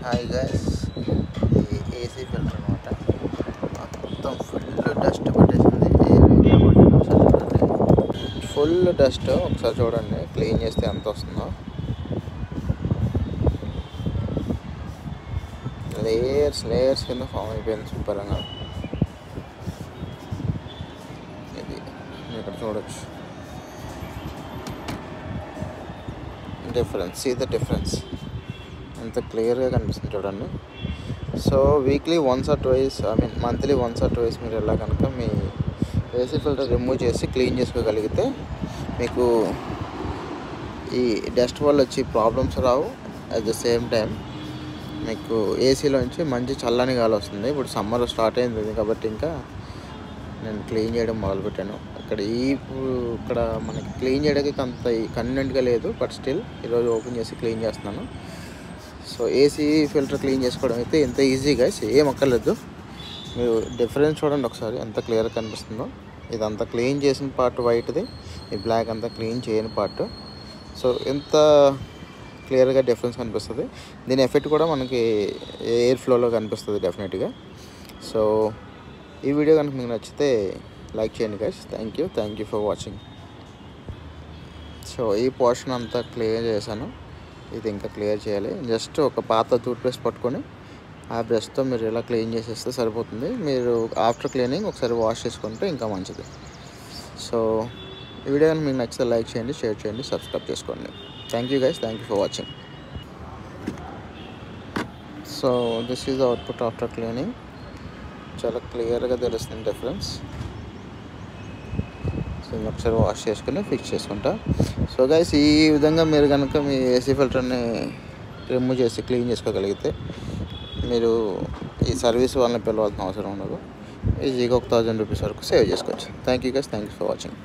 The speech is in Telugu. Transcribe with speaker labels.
Speaker 1: హాయ్ గైస్, ఇది ఏసీ ఫిల్టర్ అనమాట. మొత్తం ఫుల్ డస్ట్ పట్టేసింది. Full dust. ఒకసారి చూడండి, క్లీన్ చేస్తే ఎంత వస్తుందో. లేయర్స్ లేయర్స్ కింద ఫామ్ అయిపోయింది శుభ్రంగా. ఇది ఇక్కడ చూడొచ్చు డిఫరెన్స్. సీ ద డిఫరెన్స్ ఎంత క్లియర్గా కనిపిస్తుంది చూడండి. So weekly once or twice, monthly once or twice మీరు ఎలా కనుక మీ ఏసీ ఫిల్టర్ రిమూవ్ చేసి క్లీన్ చేసుకోగలిగితే మీకు ఈ డస్ట్ వల్ల వచ్చి problems Rao. At the same time మీకు ఏసీలోంచి మంచి చల్లని గాలి వస్తుంది. ఇప్పుడు సమ్మర్ స్టార్ట్ అయింది కాబట్టి ఇంకా నేను క్లీన్ చేయడం మొదలుపెట్టాను. ఇక్కడ మనకి క్లీన్ చేయడానికి అంత కన్వీనియంట్గా లేదు, బట్ స్టిల్ ఈరోజు ఓపెన్ చేసి క్లీన్ చేస్తున్నాను. సో ఏసీ ఫిల్టర్ క్లీన్ చేసుకోవడం అయితే ఎంత ఈజీ గైస్, ఏం అక్కర్లేదు. మీరు డిఫరెన్స్ చూడండి ఒకసారి ఎంత క్లియర్గా కనిపిస్తుందో. ఇదంతా క్లీన్ చేసిన పార్ట్ వైట్ది, ఈ బ్లాక్ అంతా క్లీన్ చేయని పార్ట్. సో ఎంత క్లియర్గా డిఫరెన్స్ కనిపిస్తుంది. దీని ఎఫెక్ట్ కూడా మనకి ఎయిర్ ఫ్లోలో కనిపిస్తుంది డెఫినెట్గా. సో ఈ వీడియో కనుక మీకు నచ్చితే లైక్ చేయండి guys. Thank you for watching. So ఈ పోర్షన్ అంతా క్లియర్ చేశాను. ఇది ఇంకా క్లియర్ చేయాలి. జస్ట్ ఒక పాత టూత్ పేస్ట్ పట్టుకొని ఆ బ్రష్తో మీరు ఇలా క్లీన్ చేసేస్తే సరిపోతుంది. మీరు ఆఫ్టర్ క్లీనింగ్ ఒకసారి వాష్ చేసుకుంటే ఇంకా మంచిది. సో ఈ వీడియో కానీ మీకు నచ్చితే లైక్ చేయండి, షేర్ చేయండి, సబ్స్క్రైబ్ చేసుకోండి. Thank you guys, thank you for watching. So this is output after cleaning. చాలా క్లియర్గా తెలుస్తుంది డిఫరెన్స్. సో ఒకసారి వాష్ చేసుకుని ఫిక్స్ చేసుకుంటా. సో గైస్, ఈ విధంగా మీరు కనుక మీ ఏసీ ఫిల్టర్ని రిమూవ్ చేసి క్లీన్ చేసుకోగలిగితే మీరు ఈ సర్వీస్ వాళ్ళని పిలవాల్సిన అవసరం ఉండదు. ఈజీగా 1000 రూపీస్ వరకు సేవ్ చేసుకోవచ్చు. Thank you guys, thank you for watching.